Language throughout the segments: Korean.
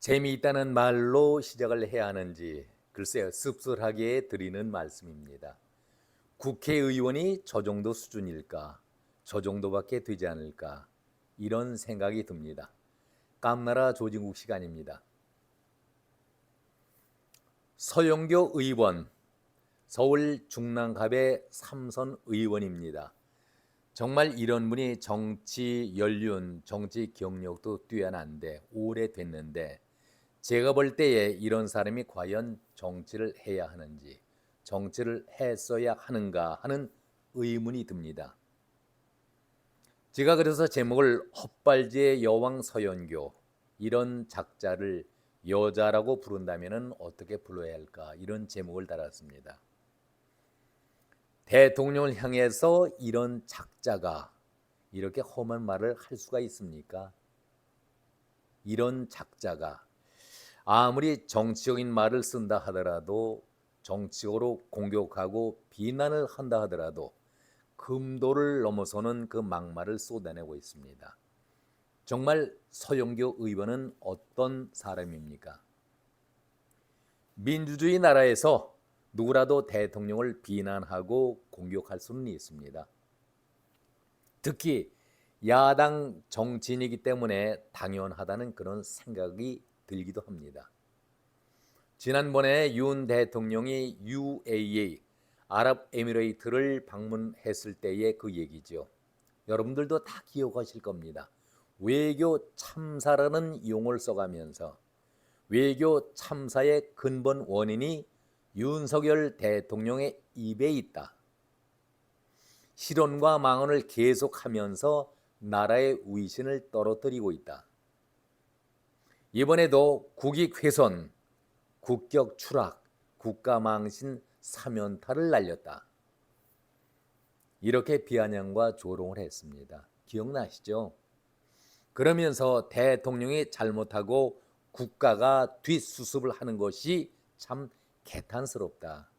재미있다는 말로 시작을 해야 하는지 글쎄요, 씁쓸하게 드리는 말씀입니다. 국회의원이 저 정도 수준일까? 저 정도밖에 되지 않을까? 이런 생각이 듭니다. 깜나라 조진국 시간입니다. 서영교 의원, 서울 중랑갑의 삼선 의원입니다. 정말 이런 분이 정치 연륜, 정치 경력도 뛰어난데 오래됐는데 제가 볼 때에 이런 사람이 과연 정치를 해야 하는지, 정치를 했어야 하는가 하는 의문이 듭니다. 제가 그래서 제목을 헛발지의 여왕 서연교, 이런 작자를 여자라고 부른다면 어떻게 불러야 할까, 이런 제목을 달았습니다. 대통령을 향해서 이런 작자가 이렇게 험한 말을 할 수가 있습니까? 이런 작자가 아무리 정치적인 말을 쓴다 하더라도, 정치적으로 공격하고 비난을 한다 하더라도 금도를 넘어서는 그 막말을 쏟아내고 있습니다. 정말 서영교 의원은 어떤 사람입니까? 민주주의 나라에서 누구라도 대통령을 비난하고 공격할 수는 있습니다. 특히 야당 정치인이기 때문에 당연하다는 그런 생각이 들기도 합니다. 지난번에 윤 대통령이 UAE, 아랍에미레이트를 방문했을 때의 그 얘기죠. 여러분들도 다 기억하실 겁니다. 외교 참사라는 용어를 써가면서 외교 참사의 근본 원인이 윤석열 대통령의 입에 있다. 실언과 망언을 계속하면서 나라의 위신을 떨어뜨리고 있다. 이번에도 국익훼손, 국격 추락, 국가망신 사면타를 날렸다. 이렇게 비아냥과 조롱을 했습니다. 기억나시죠? 그러면서 대통령이 잘못하고 국가가 뒷수습을 하는 것이 참 개탄스럽다.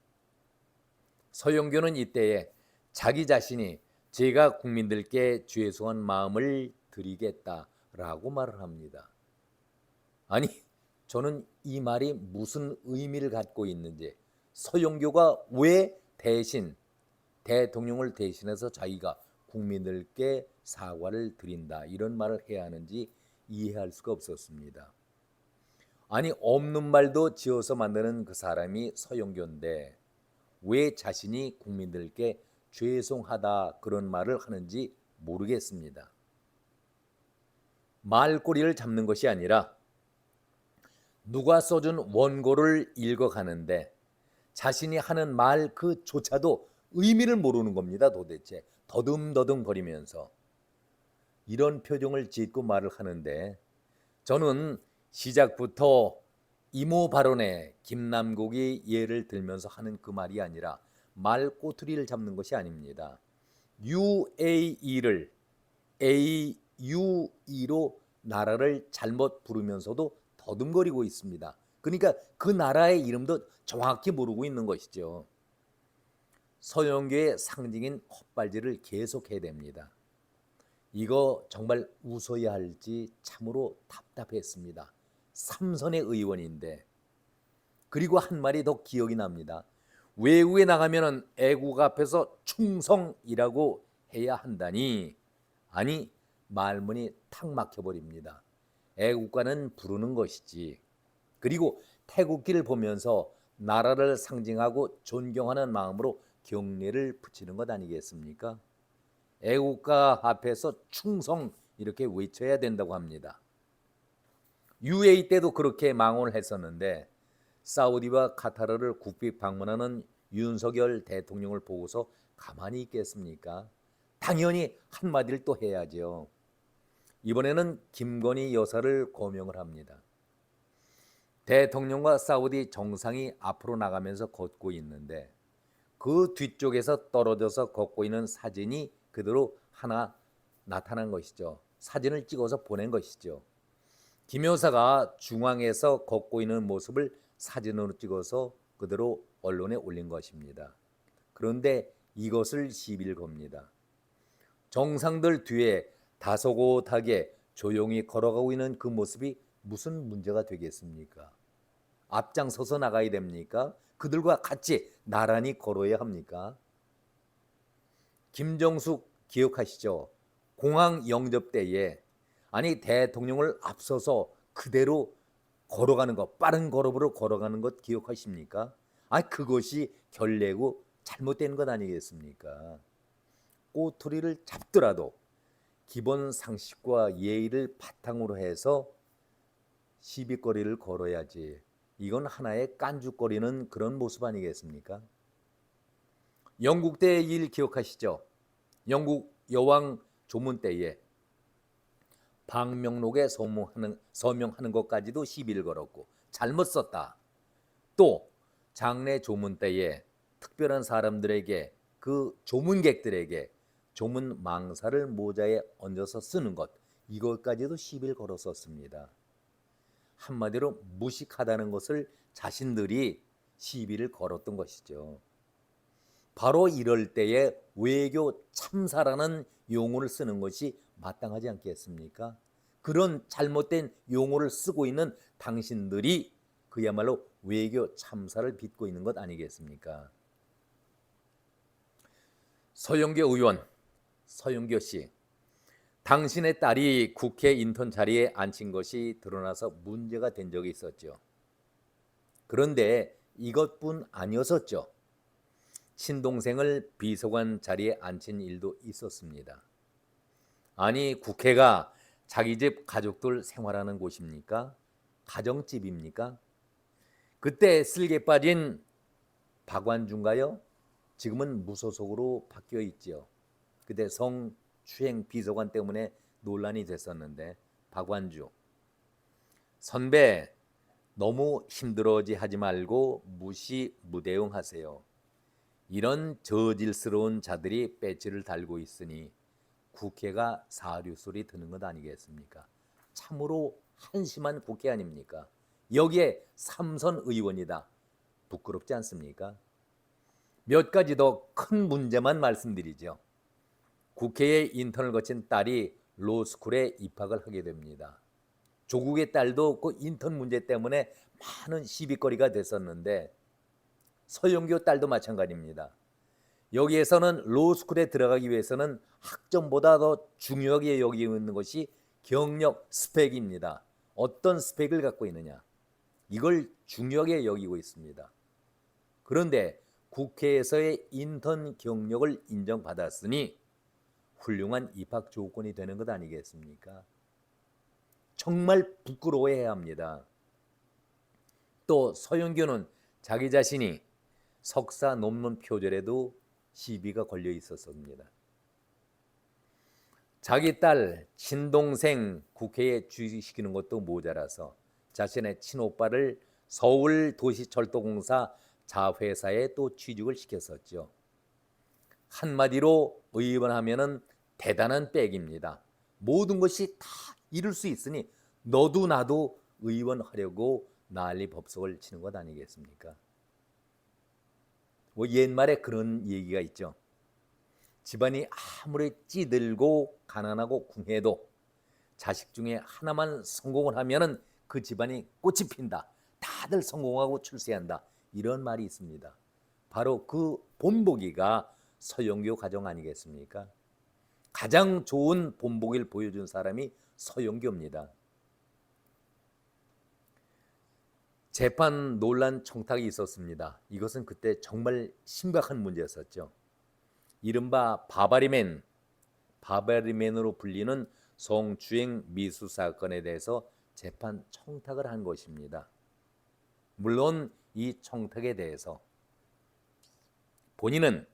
서영교는 이때에 자기 자신이 제가 국민들께 죄송한 마음을 드리겠다라고 말을 합니다. 아니, 저는 이 말이 무슨 의미를 갖고 있는지, 서영교가 왜 대신 대통령을 대신해서 자기가 국민들께 사과를 드린다 이런 말을 해야 하는지 이해할 수가 없었습니다. 아니, 없는 말도 지어서 만드는 그 사람이 서영교인데 왜 자신이 국민들께 죄송하다 그런 말을 하는지 모르겠습니다. 말꼬리를 잡는 것이 아니라 누가 써준 원고를 읽어가는데 자신이 하는 말 그조차도 의미를 모르는 겁니다. 도대체 더듬더듬 거리면서 이런 표정을 짓고 말을 하는데, 저는 시작부터 이모 발언에 김남국이 예를 들면서 하는 그 말이 아니라 말꼬투리를 잡는 것이 아닙니다. UAE를 AUE로 나라를 잘못 부르면서도 더듬거리고 있습니다. 그러니까 그 나라의 이름도 정확히 모르고 있는 것이죠. 서영교의 상징인 헛발질을 계속해야 됩니다. 이거 정말 웃어야 할지 참으로 답답했습니다. 삼선의 의원인데. 그리고 한 말이 더 기억이 납니다. 외국에 나가면 애국 앞에서 충성이라고 해야 한다니. 아니, 말문이 탁 막혀버립니다. 애국가는 부르는 것이지. 그리고 태국기를 보면서 나라를 상징하고 존경하는 마음으로 경례를 붙이는 것 아니겠습니까? 애국가 앞에서 충성 이렇게 외쳐야 된다고 합니다. UAE 때도 그렇게 망언을 했었는데 사우디와 카타르를 국빈 방문하는 윤석열 대통령을 보고서 가만히 있겠습니까? 당연히 한마디를 또 해야죠. 이번에는 김건희 여사를 고명을 합니다. 대통령과 사우디 정상이 앞으로 나가면서 걷고 있는데 그 뒤쪽에서 떨어져서 걷고 있는 사진이 그대로 하나 나타난 것이죠. 사진을 찍어서 보낸 것이죠. 김 여사가 중앙에서 걷고 있는 모습을 사진으로 찍어서 그대로 언론에 올린 것입니다. 그런데 이것을 시비를 겁니다. 정상들 뒤에 다소곳하게 조용히 걸어가고 있는 그 모습이 무슨 문제가 되겠습니까? 앞장서서 나가야 됩니까? 그들과 같이 나란히 걸어야 합니까? 김정숙 기억하시죠? 공항 영접 때에 아니 대통령을 앞서서 그대로 걸어가는 것, 빠른 걸음으로 걸어가는 것 기억하십니까? 그것이 결례고 잘못된 것 아니겠습니까? 꼬투리를 잡더라도 기본 상식과 예의를 바탕으로 해서 시비거리를 걸어야지. 이건 하나의 깐죽거리는 그런 모습 아니겠습니까? 영국 때의 일 기억하시죠? 영국 여왕 조문 때에 방명록에 서명하는 것까지도 시비를 걸었고 잘못 썼다. 또 장례 조문 때에 특별한 사람들에게 그 조문객들에게 조문 망사를 모자에 얹어서 쓰는 것 이것까지도 시비를 걸었었습니다. 한마디로 무식하다는 것을 자신들이 시비를 걸었던 것이죠. 바로 이럴 때에 외교 참사라는 용어를 쓰는 것이 마땅하지 않겠습니까? 그런 잘못된 용어를 쓰고 있는 당신들이 그야말로 외교 참사를 빚고 있는 것 아니겠습니까? 서영교 의원, 서영교 씨, 당신의 딸이 국회 인턴 자리에 앉힌 것이 드러나서 문제가 된 적이 있었죠. 그런데 이것뿐 아니었었죠. 친동생을 비서관 자리에 앉힌 일도 있었습니다. 아니 국회가 자기 집 가족들 생활하는 곳입니까? 가정집입니까? 그때 쓸개 빠진 박완주인가요? 지금은 무소속으로 바뀌어 있지요. 그때 성추행 비서관 때문에 논란이 됐었는데 박완주 선배 너무 힘들어지 하지 말고 무대응하세요. 이런 저질스러운 자들이 배지를 달고 있으니 국회가 사류소리 드는 것 아니겠습니까? 참으로 한심한 국회 아닙니까? 여기에 삼선 의원이다. 부끄럽지 않습니까? 몇 가지 더 큰 문제만 말씀드리죠. 국회에 인턴을 거친 딸이 로스쿨에 입학을 하게 됩니다. 조국의 딸도 그 인턴 문제 때문에 많은 시비거리가 됐었는데 서영교 딸도 마찬가지입니다. 여기에서는 로스쿨에 들어가기 위해서는 학점보다 더 중요하게 여기고 있는 것이 경력 스펙입니다. 어떤 스펙을 갖고 있느냐 이걸 중요하게 여기고 있습니다. 그런데 국회에서의 인턴 경력을 인정받았으니 훌륭한 입학 조건이 되는 것 아니겠습니까? 정말 부끄러워해야 합니다. 또 서영교는 자기 자신이 석사 논문 표절에도 시비가 걸려 있었습니다. 자기 딸, 친동생 국회에 취직시키는 것도 모자라서 자신의 친오빠를 서울도시철도공사 자회사에 또 취직을 시켰었죠. 한마디로 의원하면은 대단한 백입니다. 모든 것이 다 이룰 수 있으니 너도 나도 의원하려고 난리 법석을 치는 것 아니겠습니까? 옛말에 그런 얘기가 있죠. 집안이 아무리 찌들고 가난하고 궁해도 자식 중에 하나만 성공을 하면은 그 집안이 꽃이 핀다. 다들 성공하고 출세한다. 이런 말이 있습니다. 바로 그 본보기가 서영교 가정 아니겠습니까? 가장 좋은 본보기를 보여준 사람이 서영교입니다. 재판 논란 청탁이 있었습니다. 이것은 그때 정말 심각한 문제였었죠. 이른바 바바리맨으로 불리는 성추행 미수 사건에 대해서 재판 청탁을 한 것입니다. 물론 이 청탁에 대해서 본인은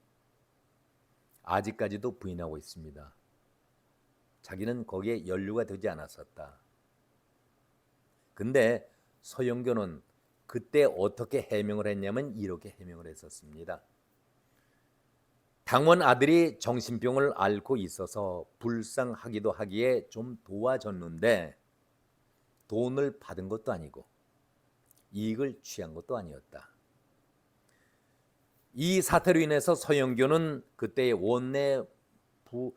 아직까지도 부인하고 있습니다. 자기는 거기에 연루가 되지 않았었다. 근데 서영교는 그때 어떻게 해명을 했냐면 이렇게 해명을 했었습니다. 당원 아들이 정신병을 앓고 있어서 불쌍하기도 하기에 좀 도와줬는데 돈을 받은 것도 아니고 이익을 취한 것도 아니었다. 이 사태로 인해서 서영교는 그때의 원내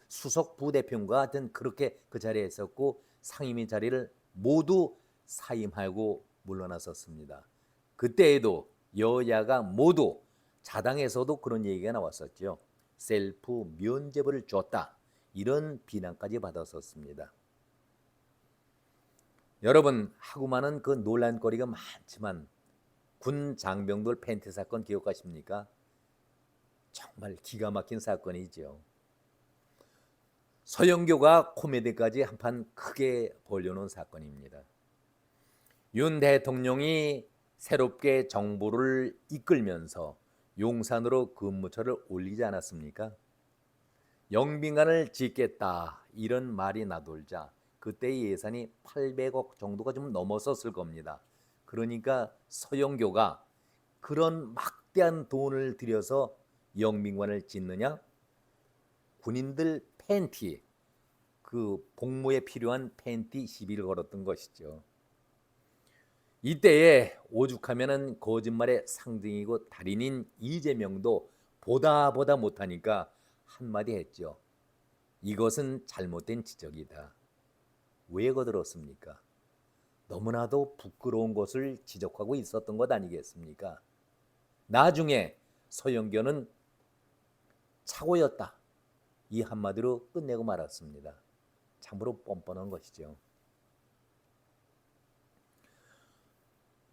수석 부대표과 같은 그렇게 그 자리에 있었고 상임위 자리를 모두 사임하고 물러났었습니다. 그때에도 여야가 모두 자당에서도 그런 얘기가 나왔었죠. 셀프 면죄부를 줬다. 이런 비난까지 받았었습니다. 여러분, 하고 많은 그 논란거리가 많지만 군 장병들 팬티 사건 기억하십니까? 정말 기가 막힌 사건이죠. 서영교가 코미디까지 한판 크게 벌려놓은 사건입니다. 윤 대통령이 새롭게 정부를 이끌면서 용산으로 근무처를 올리지 않았습니까? 영빈관을 짓겠다 이런 말이 나돌자 그때의 예산이 800억 정도가 좀 넘었었을 겁니다. 그러니까 서영교가 그런 막대한 돈을 들여서 영빈관을 짓느냐? 군인들 팬티, 그 복무에 필요한 팬티 시비를 걸었던 것이죠. 이때에 오죽하면은 거짓말의 상징이고 달인인 이재명도 보다 못하니까 한마디 했죠. 이것은 잘못된 지적이다. 왜 거들었습니까? 너무나도 부끄러운 것을 지적하고 있었던 것 아니겠습니까? 나중에 서영교는 착오였다. 이 한마디로 끝내고 말았습니다. 참으로 뻔뻔한 것이죠.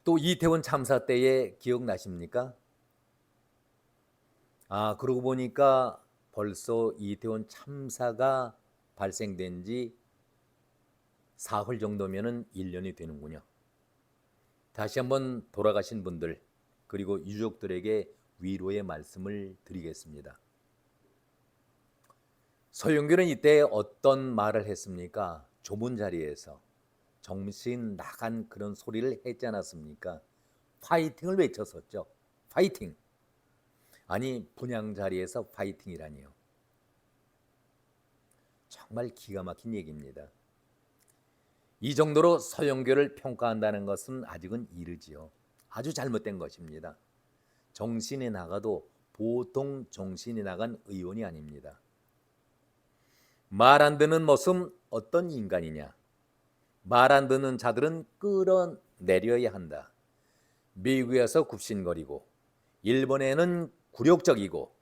또 이태원 참사 때의 기억나십니까? 그러고 보니까 벌써 이태원 참사가 발생된 지 사흘 정도면은 1년이 되는군요. 다시 한번 돌아가신 분들 그리고 유족들에게 위로의 말씀을 드리겠습니다. 서영교는 이때 어떤 말을 했습니까? 좁은 자리에서 정신 나간 그런 소리를 했지 않았습니까? 파이팅을 외쳤었죠. 파이팅. 아니 분향 자리에서 파이팅이라니요. 정말 기가 막힌 얘기입니다. 이 정도로 서영교를 평가한다는 것은 아직은 이르지요. 아주 잘못된 것입니다. 정신이 나가도 보통 정신이 나간 의원이 아닙니다. 말 안 듣는 모습 어떤 인간이냐? 말 안 듣는 자들은 끌어내려야 한다. 미국에서 굽신거리고 일본에는 굴욕적이고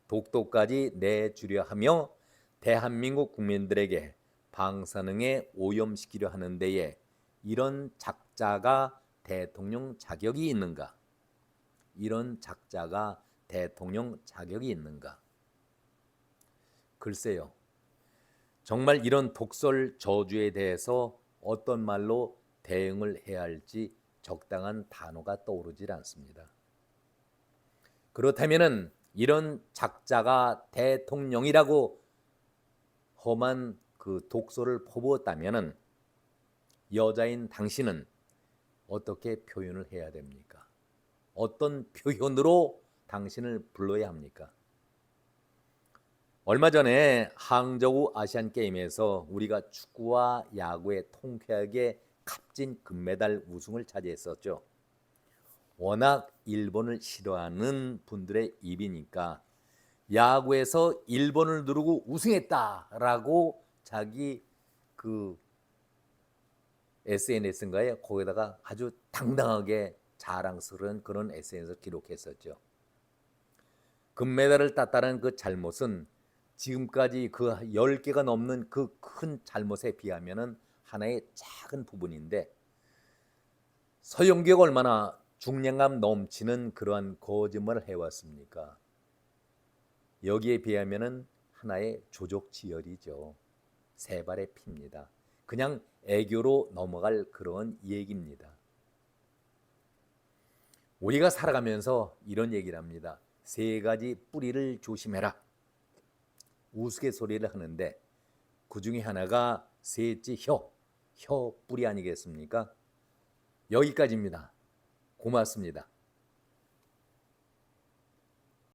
독도까지 내주려 하며 대한민국 국민들에게 방사능에 오염시키려 하는 데에 이런 작자가 대통령 자격이 있는가? 이런 작자가 대통령 자격이 있는가? 글쎄요. 정말 이런 독설 저주에 대해서 어떤 말로 대응을 해야 할지 적당한 단어가 떠오르질 않습니다. 그렇다면은 이런 작자가 대통령이라고 험한 그 독설을 퍼부었다면은 여자인 당신은 어떻게 표현을 해야 됩니까? 어떤 표현으로 당신을 불러야 합니까? 얼마 전에 항저우 아시안 게임에서 우리가 축구와 야구에 통쾌하게 값진 금메달 우승을 차지했었죠. 워낙 일본을 싫어하는 분들의 입이니까 야구에서 일본을 누르고 우승했다라고 자기 그 SNS인가에 거기다가 아주 당당하게 자랑스러운 그런 SNS를 기록했었죠. 금메달을 땄다는 그 잘못은 지금까지 그 10개가 넘는 그 큰 잘못에 비하면은 하나의 작은 부분인데 서영교가 얼마나 중량감 넘치는 그러한 거짓말을 해왔습니까? 여기에 비하면은 하나의 조족지혈이죠. 세 발의 피입니다. 그냥 애교로 넘어갈 그런 얘기입니다. 우리가 살아가면서 이런 얘기를 합니다. 세 가지 뿌리를 조심해라. 우스갯소리를 하는데 그 중에 하나가 셋째 혀 뿌리 아니겠습니까? 여기까지입니다. 고맙습니다.